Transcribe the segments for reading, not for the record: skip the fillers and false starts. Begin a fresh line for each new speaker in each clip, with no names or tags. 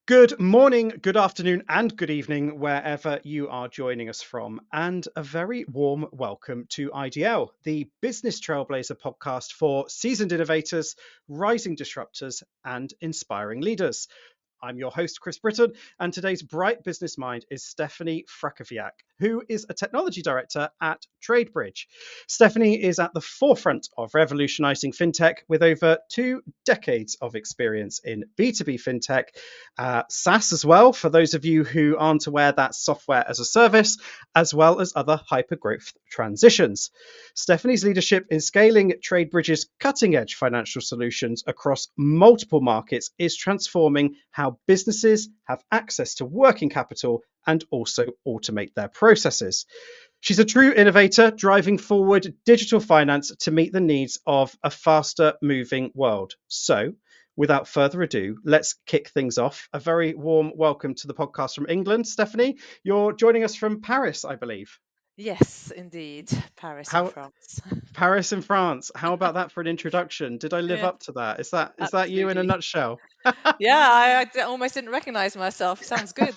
Good morning, good afternoon, and good evening, wherever you are joining us from. And a very warm welcome to IDL, the Business Trailblazer podcast for seasoned innovators, rising disruptors, and inspiring leaders. I'm your host, Chris Britton, and today's bright business mind is Stephanie Frackowiak, who is a technology director at TradeBridge. Stephanie is at the forefront of revolutionising fintech with over 2 decades of experience in B2B fintech, SaaS as well, for those of you who aren't aware, that's software as a service, as well as other hyper-growth transitions. Stephanie's leadership in scaling TradeBridge's cutting-edge financial solutions across multiple markets is transforming how businesses have access to working capital and also automate their processes. She's a true innovator, driving forward digital finance to meet the needs of a faster moving world. So, without further ado, let's kick things off. A very warm welcome to the podcast from England. Stephanie, you're joining us from Paris, I believe.
Yes, indeed. Paris in
How
France.
Paris in France. How about that for an introduction? Did I live
Yeah,
up to that? Is that you in a
absolutely.
nutshell?
Yeah, I almost didn't recognize myself. Sounds good.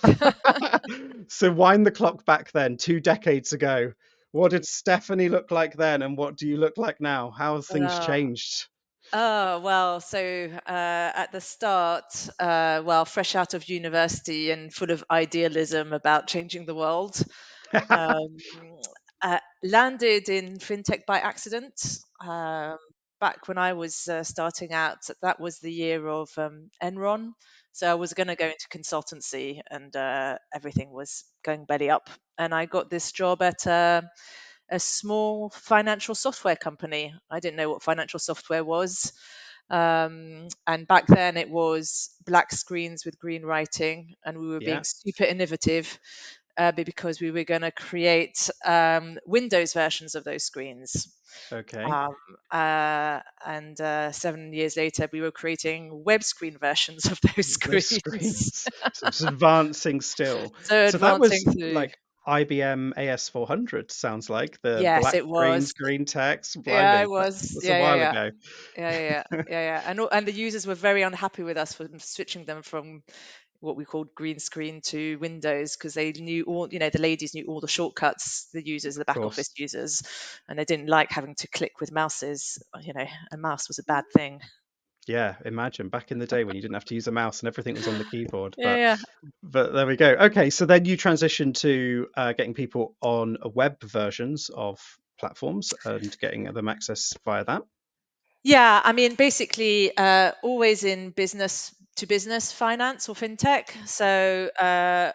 So wind the clock back then, 2 decades ago. What did Stephanie look like then, and what do you look like now? How have things
Uh,
changed?
well, so at the start, fresh out of university and full of idealism about changing the world, um, landed in fintech by accident. Back when I was starting out, that was the year of Enron. So I was going to go into consultancy, and everything was going belly up. And I got this job at a small financial software company. I didn't know what financial software was. And back then it was black screens with green writing, and we were being
Yeah.
super innovative because we were going to create Windows versions of those screens.
Okay.
Um, and 7 years later, we were creating web screen versions of those
Those
screens.
screens. So it's advancing still.
So
So that
advancing
was
through.
like IBM AS400, sounds like the
Yes,
black
it
screens,
was.
green text.
Yeah,
Blimey,
it was.
that's a
Yeah, yeah,
while
yeah.
ago.
And the users were very unhappy with us for switching them from what we called green screen to Windows, because they knew all, the ladies knew all the shortcuts, the users, the
Of
back office
course.
users, and they didn't like having to click with mouses. A mouse was a bad thing.
Yeah, imagine back in the day when you didn't have to use a mouse and everything was on the keyboard.
Yeah,
But
yeah.
but there we go. Okay, so then you transitioned to getting people on web versions of platforms and getting them access via that.
Yeah, I mean, basically, always in business to business finance or fintech. So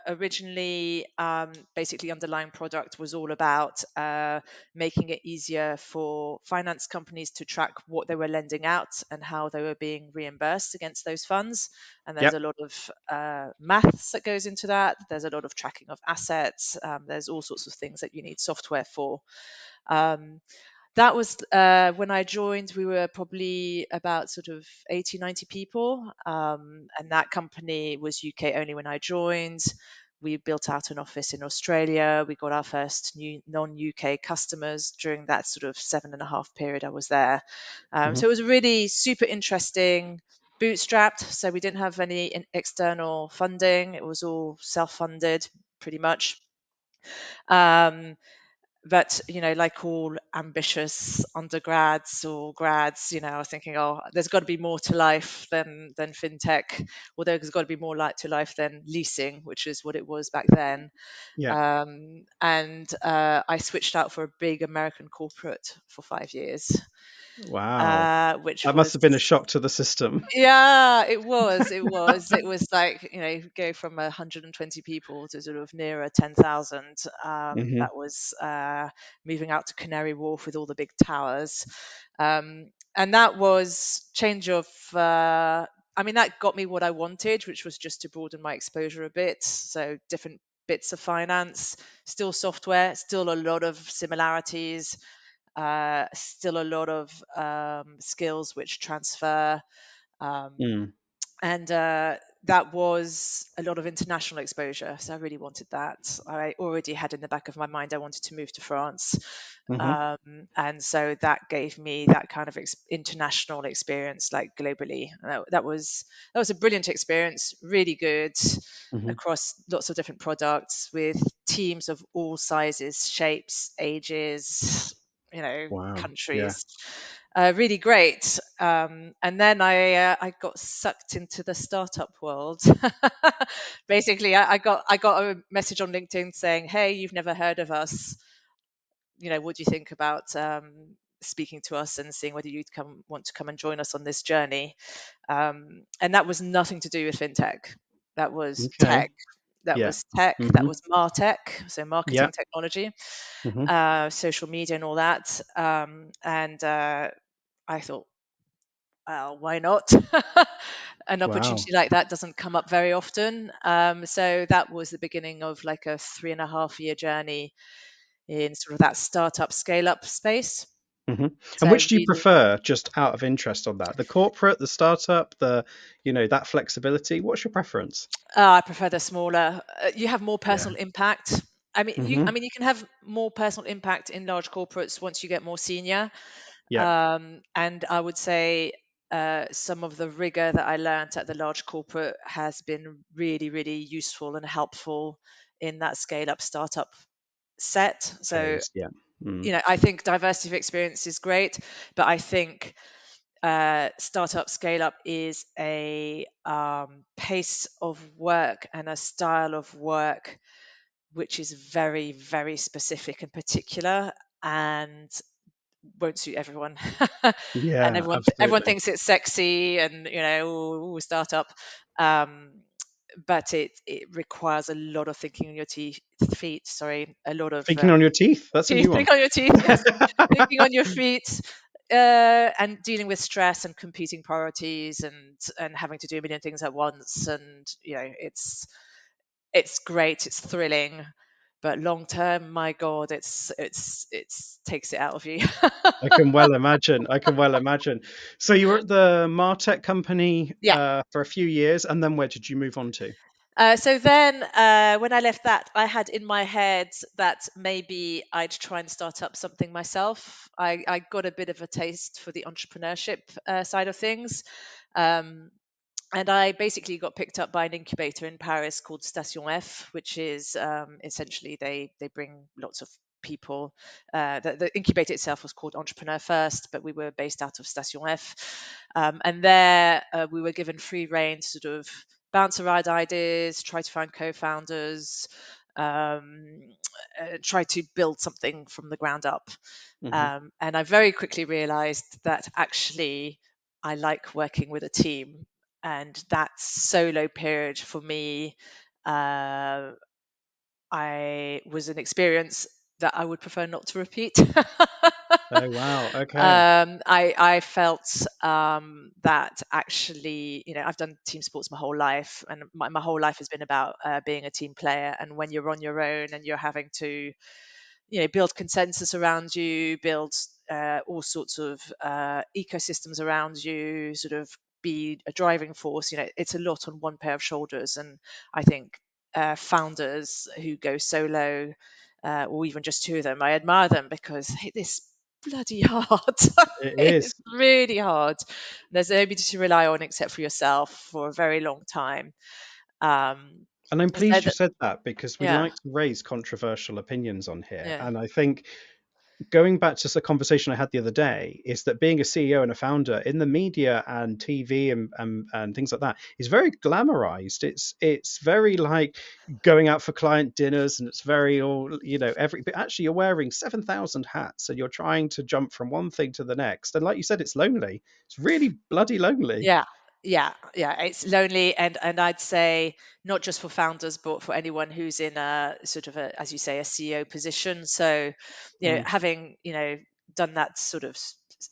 originally, basically, underlying product was all about making it easier for finance companies to track what they were lending out and how they were being reimbursed against those funds. And there's a
Yep.
lot of maths that goes into that. There's a lot of tracking of assets. There's all sorts of things that you need software for. Um, that was when I joined, we were probably about sort of 80, 90 people. And that company was UK only when I joined. We built out an office in Australia. We got our first new non-UK customers during that sort of 7.5 period I was there.
Hmm.
So it was really super interesting, bootstrapped. So we didn't have any external funding. It was all self-funded pretty much. Um, but like all ambitious undergrads or grads, I was thinking, oh, there's got to be more to life than fintech, or there's got to be more light to life than leasing, which is what it was back then.
Yeah.
And I switched out for a big American corporate for 5 years,
Wow.
which
That must
was.
have been a shock to the system.
Yeah, it was. It was. It was like, go from 120 people to sort of nearer 10,000.
Hmm.
That was moving out to Canary Wharf with all the big towers. And that was change of, I mean, that got me what I wanted, which was just to broaden my exposure a bit. So different bits of finance, still software, still a lot of similarities, still a lot of skills which transfer. Um,
Mm.
and that was a lot of international exposure. So I really wanted that. I already had in the back of my mind I wanted to move to France.
Hmm.
And so that gave me that kind of international experience, like globally. That was a brilliant experience, really good,
Hmm.
across lots of different products with teams of all sizes, shapes, ages,
Wow. Yeah.
countries. Really great. And then I got sucked into the startup world. Basically, I got a message on LinkedIn saying, "Hey, you've never heard of us. What do you think about speaking to us and seeing whether you'd want to come and join us on this journey?" And that was nothing to do with fintech. That was
Okay.
tech. That
Yeah.
was tech. That
Hmm.
was martech, so
Yeah.
marketing technology,
Hmm.
social media, and all that. And I thought, well, why not? An
Wow.
opportunity like that doesn't come up very often. So that was the beginning of like a 3.5 year journey in sort of that startup scale up space.
Hmm. And
So
which do you
really,
prefer, just out of interest on that? The corporate, the startup, that flexibility? What's your preference?
I prefer the smaller. You have more
Yeah.
personal impact. I
Hmm.
mean, you can have more personal impact in large corporates once you get more senior.
Yeah.
And I would say some of the rigor that I learned at the large corporate has been really, really useful and helpful in that scale up startup set. So,
Phase. Yeah. Mm.
I think diversity of experience is great, but I think startup scale up is a pace of work and a style of work which is very, very specific and particular, and won't suit everyone. And
Yeah,
everyone
absolutely.
thinks it's sexy and ooh, startup. Um, but it requires a lot of thinking on your feet. Sorry, a lot of
Thinking on your teeth. That's a
teeth.
new one.
Think on your teeth. Yes, thinking on your feet. And dealing with stress and competing priorities and having to do a million things at once, and it's great, it's thrilling, but long term, my god, it's takes it out of you.
I can well imagine. I can well imagine. So you were at the Martech company
Yeah.
for a few years, and then where did you move on to?
So then, when I left that, I had in my head that maybe I'd try and start up something myself. I got a bit of a taste for the entrepreneurship side of things. Um, and I basically got picked up by an incubator in Paris called Station F, which is essentially they bring lots of people. The incubator itself was called Entrepreneur First, but we were based out of Station F, and there we were given free rein to sort of bounce around ideas, try to find co-founders, um, try to build something from the ground up.
Hmm.
And I very quickly realized that actually I like working with a team, and that solo period for me, uh, I was an experience that I would prefer not to repeat.
Oh wow. Okay.
I felt that actually, I've done team sports my whole life, and my whole life has been about being a team player. And when you're on your own and you're having to build consensus around you, build all sorts of ecosystems around you, sort of be a driving force. It's a lot on one pair of shoulders. And I think founders who go solo, or even just two of them, I admire them, because it is bloody hard.
It
It's
is.
really hard. There's nobody to rely on except for yourself for a very long time. Um,
And I'm
so
pleased you said that because we
yeah,
like to raise controversial opinions on here.
yeah.
And I think going back to the conversation I had the other day is that being a CEO and a founder in the media and TV and things like that is very glamorized. It's very like going out for client dinners, and it's very all every, but actually you're wearing 7,000 hats and you're trying to jump from one thing to the next. And like you said, it's lonely. It's really bloody lonely.
Yeah, yeah. It's lonely, and I'd say not just for founders, but for anyone who's in a sort of a, as you say, a CEO position. So,
Mm.
having done that sort of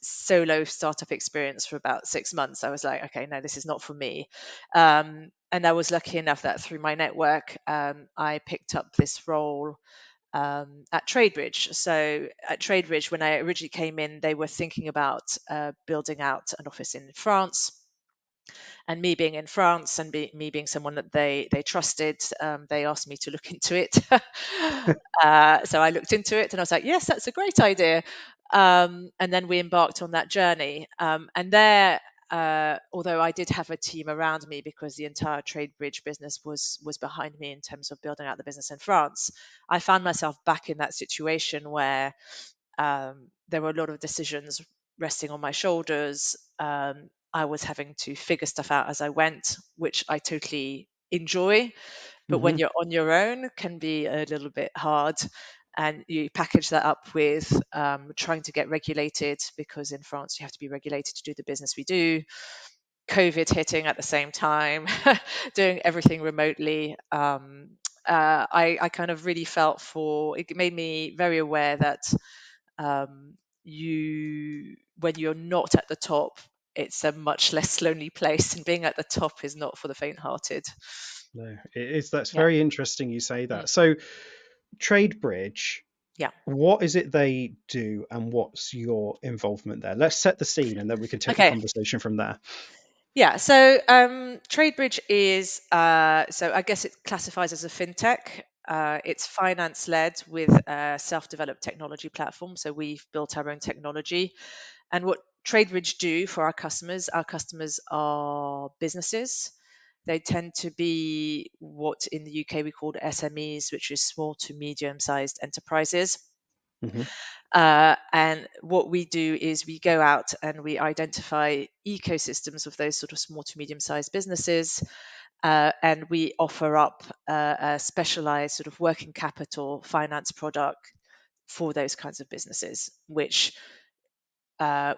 solo startup experience for about 6 months, I was like, okay, no, this is not for me. And I was lucky enough that through my network, I picked up this role at TradeBridge. So at TradeBridge, when I originally came in, they were thinking about building out an office in France. And me being in France and me being someone that they trusted, they asked me to look into it. So I looked into it and I was like, yes, that's a great idea. And then we embarked on that journey. And there, although I did have a team around me because the entire TradeBridge business was behind me in terms of building out the business in France, I found myself back in that situation where there were a lot of decisions resting on my shoulders. I was having to figure stuff out as I went, which I totally enjoy. But when
Hmm.
you're on your own, can be a little bit hard. And you package that up with trying to get regulated, because in France you have to be regulated to do the business we do. COVID hitting at the same time, doing everything remotely. I kind of really felt for it, made me very aware that you when you're not at the top, it's a much less lonely place, and being at the top is not for the faint-hearted.
No, it is. That's
Yeah.
very interesting you say
Mm.
that. So, TradeBridge,
Yeah.
what is it they do and what's your involvement there? Let's set the scene and then we can take the
Okay.
conversation from there.
Yeah. So TradeBridge is so I guess it classifies as a fintech. It's finance led with a self-developed technology platform. So we've built our own technology. And what TradeBridge do for our customers are businesses. They tend to be what in the UK we call SMEs, which is small to medium sized enterprises.
Hmm.
And what we do is we go out and we identify ecosystems of those sort of small to medium sized businesses. And we offer up a specialized sort of working capital finance product for those kinds of businesses, which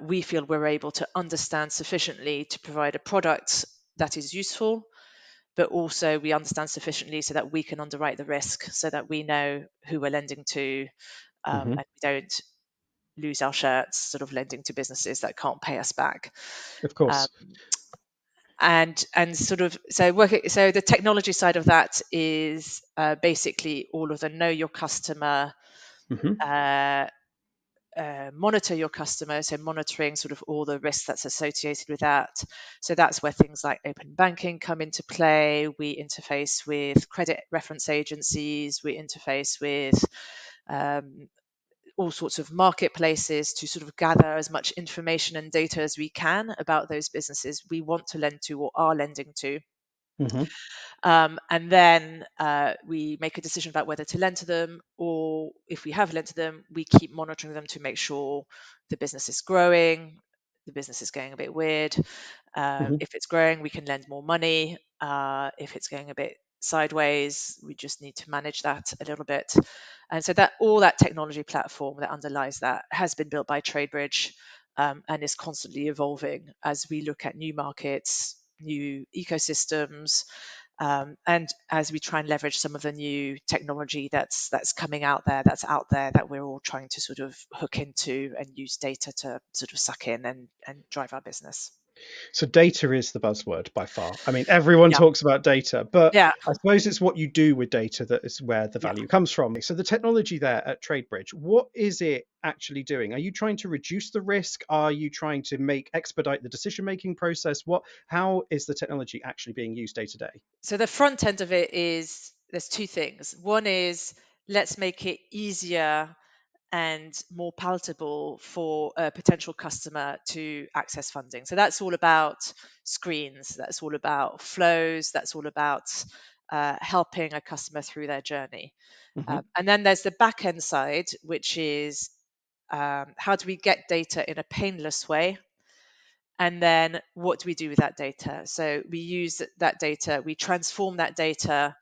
we feel we're able to understand sufficiently to provide a product that is useful, but also we understand sufficiently so that we can underwrite the risk, so that we know who we're lending to,
Hmm.
and we don't lose our shirts sort of lending to businesses that can't pay us back.
Of
Um,
course.
and sort of so the technology side of that is basically all of the know your customer,
Hmm.
uh, monitor your customer, so monitoring sort of all the risks that's associated with that. So that's where things like open banking come into play. We interface with credit reference agencies, we interface with um, all sorts of marketplaces to sort of gather as much information and data as we can about those businesses we want to lend to or are lending to.
Hmm.
And then we make a decision about whether to lend to them, or if we have lent to them, we keep monitoring them to make sure the business is growing, the business is going a bit weird.
Hmm.
If it's growing, we can lend more money. If it's going a bit sideways, we just need to manage that a little bit. And so that all that technology platform that underlies that has been built by TradeBridge, and is constantly evolving as we look at new markets, new ecosystems, and as we try and leverage some of the new technology that's coming out there, that's out there, that we're all trying to sort of hook into and use data to sort of suck in and drive our business.
So data is the buzzword by far. I mean, everyone
Yeah,
talks about data, but
yeah,
I suppose it's what you do with data that is where the
yeah.
value comes from. So the technology there at TradeBridge, what is it actually doing? Are you trying to reduce the risk? Are you trying to expedite the decision-making process? How is the technology actually being used day to day?
So the front end of it is there's two things. One is let's make it easier and more palatable for a potential customer to access funding. So that's all about screens, that's all about flows, that's all about helping a customer through their journey.
Hmm.
And then there's the back end side, which is how do we get data in a painless way? And then what do we do with that data? So we use that data, we transform that data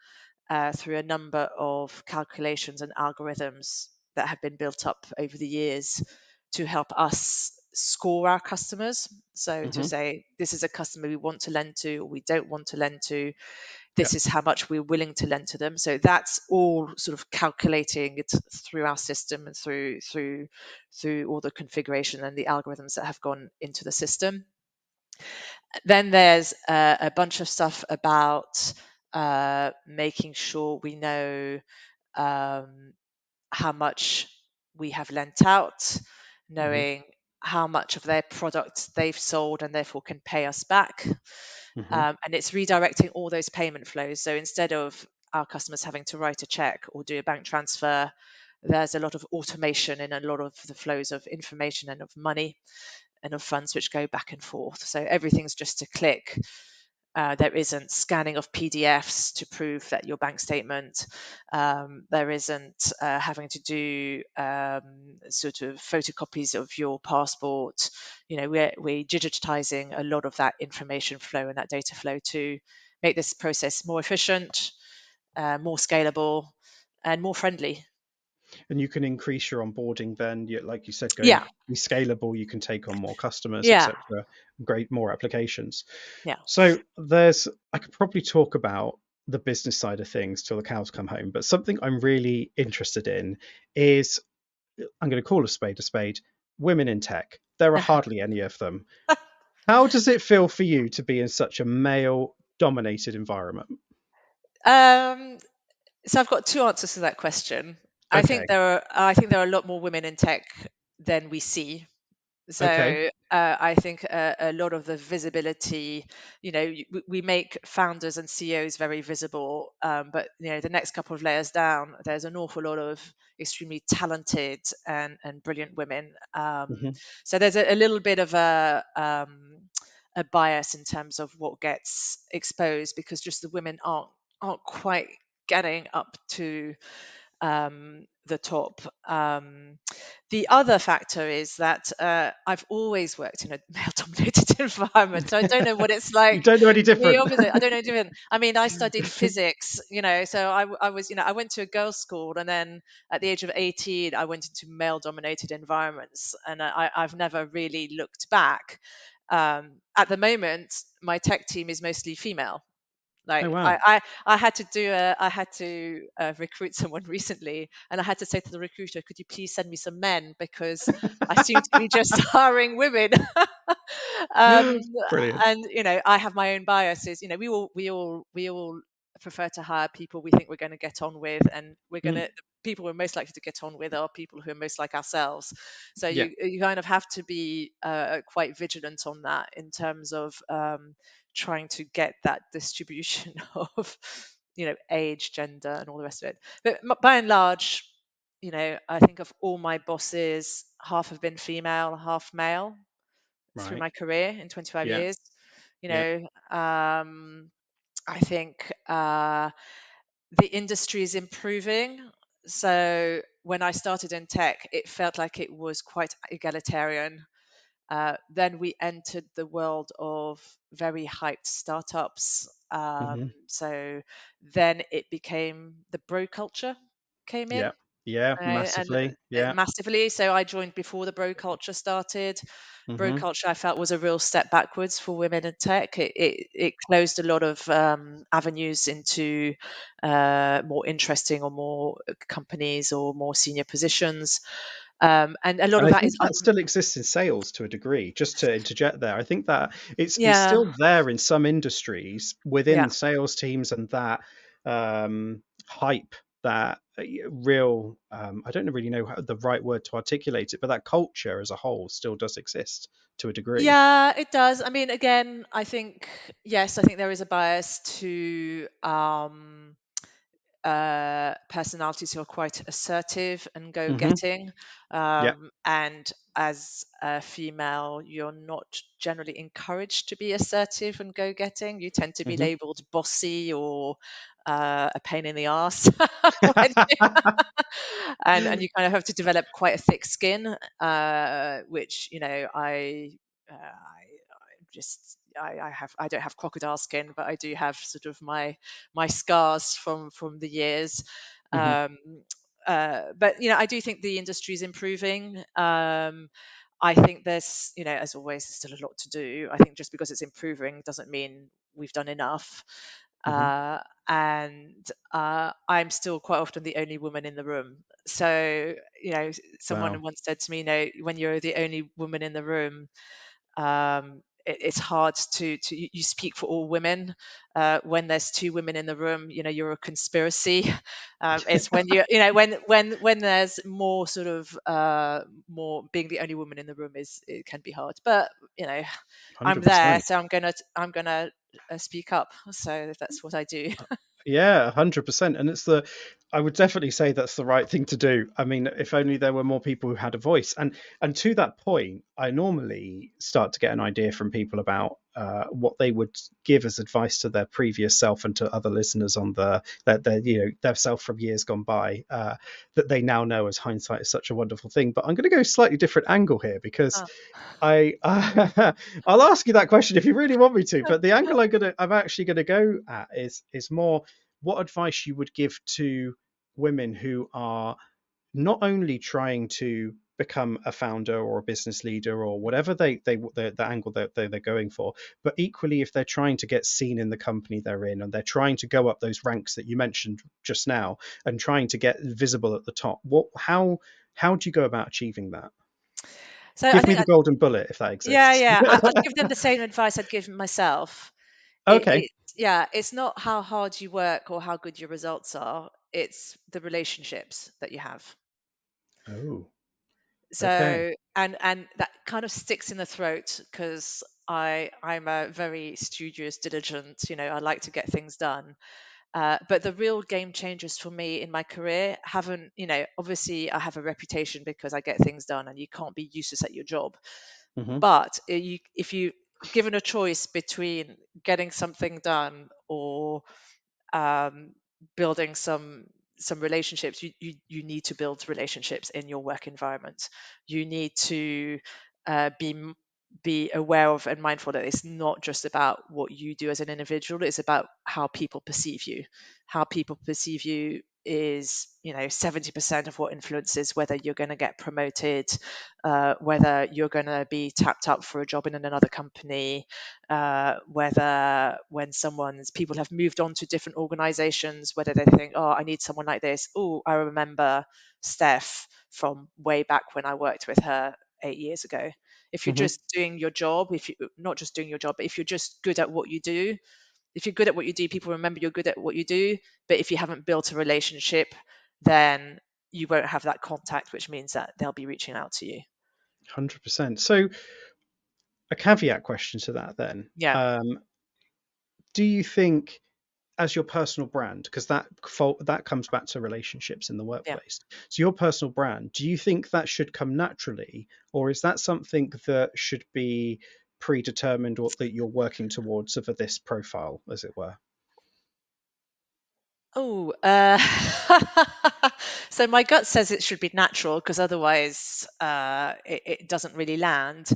through a number of calculations and algorithms that have been built up over the years to help us score our customers. So to
Hmm.
say, this is a customer we want to lend to, or we don't want to lend to,
Yeah.
this is how much we're willing to lend to them. So that's all sort of calculating it through our system and through all the configuration and the algorithms that have gone into the system. Then there's a bunch of stuff about making sure we know um, how much we have lent out,
Hmm.
knowing how much of their product they've sold and therefore can pay us back.
Hmm.
And it's redirecting all those payment flows. So instead of our customers having to write a check or do a bank transfer, there's a lot of automation in a lot of the flows of information and of money and of funds which go back and forth. So everything's just a click. There isn't scanning of PDFs to prove that your bank statement. There isn't having to do sort of photocopies of your passport. We're digitizing a lot of that information flow and that data flow to make this process more efficient, more scalable, and more friendly.
And you can increase your onboarding then, like you said, go
Yeah,
be scalable, you can take on more customers,
yeah,
etc. Great, more applications.
yeah.
So I could probably talk about the business side of things till the cows come home, but something I'm really interested in is, I'm going to call a spade, women in tech. There are hardly any of them. How does it feel for you to be in such a male dominated environment?
um, So I've got two answers to that question.
Okay.
I think there are a lot more women in tech than we see.
Okay.
So I think a lot of the visibility, we make founders and CEOs very visible, but the next couple of layers down, there's an awful lot of extremely talented and brilliant women.
Hmm.
So there's a little bit of a bias in terms of what gets exposed because just the women aren't quite getting up to the top. The other factor is that I've always worked in a male-dominated environment, so I don't know what it's
You
like.
don't know any
The
different.
opposite. I don't know different. I mean, I studied physics, so I was, I went to a girls' school, and then at the age of 18, I went into male-dominated environments, and I've never really looked back. At the moment, my tech team is mostly female.
Oh
Like
wow.
I had to recruit someone recently, and I had to say to the recruiter, "Could you please send me some men because I seem to be just hiring women." um,
Brilliant.
and I have my own biases. We all prefer to hire people we think we're going to get on with, and
Mm.
the people we're most likely to get on with are people who are most like ourselves. So
Yeah.
you kind of have to be quite vigilant on that in terms of trying to get that distribution of age, gender, and all the rest of it. But by and large, I think of all my bosses, half have been female, half male through
Right.
my career in 25
Yeah.
years. You
Yeah.
know, I think the industry is improving. So when I started in tech, it felt like it was quite egalitarian. Then we entered the world of very hyped startups.
Hmm.
So then it became the bro culture came in,
Yeah. Yeah.
and
Massively. Yeah.
massively. So I joined before the bro culture started. Bro
Hmm.
culture I felt was a real step backwards for women in tech. It closed a lot of avenues into more interesting or more companies or more senior positions. And a lot
And
of
I
that
think
is
that still exists in sales to a degree. Just to interject there, I think that it's
yeah,
still there in some industries
yeah.
within sales teams, and that hype, that real, I don't really know the right word to articulate it, but that culture as a whole still does exist to a degree.
Yeah, it does. I mean, again, I think, yes, I think there is a bias to personalities who are quite assertive and
Hmm.
go-getting.
Yeah.
And as a female, you're not generally encouraged to be assertive and go-getting. You tend to be
Hmm.
labeled bossy or a pain in the ass. when and you kind of have to develop quite a thick skin, which I don't have crocodile skin, but I do have sort of my scars from the years.
Hmm.
Um, but I do think the industry is improving. I think there's, as always, there's still a lot to do. I think just because it's improving doesn't mean we've done enough.
Hmm.
Uh, and I'm still quite often the only woman in the room. So, someone
Wow.
once said to me, when you're the only woman in the room, it's hard to you speak for all women. When there's two women in the room, you're a conspiracy. It's when when there's more sort of more being the only woman in the room it can be hard. But I'm there,
100%.
so I'm gonna speak up. So that's what I do.
Yeah, 100%. And I would definitely say that's the right thing to do. I mean, if only there were more people who had a voice. And to that point, I normally start to get an idea from people about what they would give as advice to their previous self and to other listeners on their self from years gone by, that they now know, as hindsight is such a wonderful thing. But I'm going to go a slightly different angle here, because
Oh.
I'll ask you that question if you really want me to, but the angle I'm actually gonna go at is more what advice you would give to women who are not only trying to become a founder or a business leader or whatever the angle that they're going for, but equally if they're trying to get seen in the company they're in, and they're trying to go up those ranks that you mentioned just now, and trying to get visible at the top. How do you go about achieving that?
So I
Give me
think
the golden bullet if that
yeah,
exists.
yeah. I'd give them the same advice I'd give myself.
Okay.
It's not how hard you work or how good your results are. It's the relationships that you have.
Oh, okay.
So and that kind of sticks in the throat because I'm a very studious, diligent. I like to get things done. But the real game changers for me in my career haven't, obviously I have a reputation because I get things done, and you can't be useless at your job.
Hmm.
But if you given a choice between getting something done or um, building some relationships, you need to build relationships in your work environment. You need to be aware of and mindful that it's not just about what you do as an individual, it's about how people perceive you. How people perceive you is 70% of what influences whether you're going to get promoted, whether you're going to be tapped up for a job in another company, whether when people have moved on to different organizations, whether they think, oh, I need someone like this. Oh, I remember Steph from way back when I worked with her 8 years ago. If you're
Hmm.
just doing your job, if you not just doing your job, but if you're just good at what you do, if you're good at what you do, people remember you're good at what you do. But if you haven't built a relationship, then you won't have that contact, which means that they'll be reaching out to you.
100%. So a caveat question to that then.
Yeah,
Do you think, as your personal brand, because that comes back to relationships in the
yeah.
workplace, so your personal brand, do you think that should come naturally, or is that something that should be predetermined, or that you're working towards for this profile, as it were?
Oh, so my gut says it should be natural because otherwise it doesn't really land.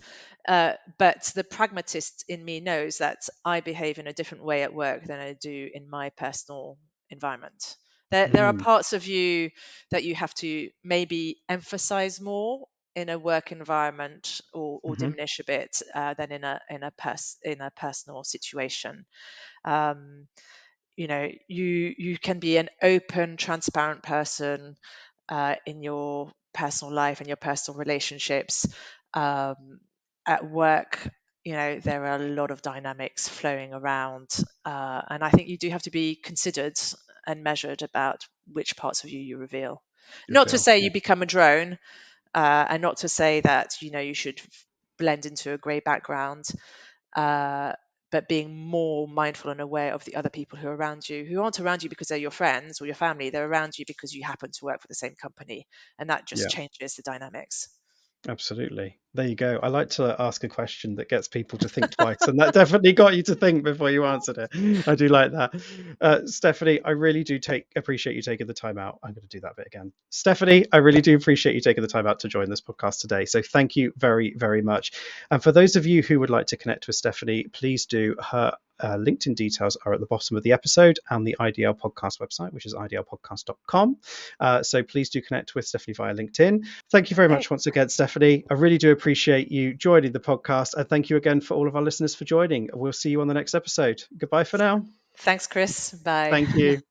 But the pragmatist in me knows that I behave in a different way at work than I do in my personal environment. There are
Mm.
parts of you that you have to maybe emphasize more in a work environment, or
Hmm.
diminish a bit than in a personal situation. Um, you can be an open, transparent person in your personal life and your personal relationships. um, at work, there are a lot of dynamics flowing around, and I think you do have to be considered and measured about which parts of you reveal.
You
Not to
feel,
say
yeah.
you become a drone, and not to say that you should blend into a grey background, uh, but being more mindful and aware of the other people who are around you, who aren't around you because they're your friends or your family. They're around you because you happen to work for the same company, and that just
Yeah.
changes the dynamics.
Absolutely. There you go. I like to ask a question that gets people to think twice, and that definitely got you to think before you answered it. I do like that. Stephanie, I really do appreciate you taking the time out. I'm going to do that bit again. Stephanie, I really do appreciate you taking the time out to join this podcast today. So thank you very, very much. And for those of you who would like to connect with Stephanie, please do. Her LinkedIn details are at the bottom of the episode, and the IDL podcast website, which is idlpodcast.com. So please do connect with Stephanie via LinkedIn. Thank you very
Okay.
much once again, Stephanie. I really do appreciate you joining the podcast. And thank you again for all of our listeners for joining. We'll see you on the next episode. Goodbye for now.
Thanks, Chris. Bye.
Thank you.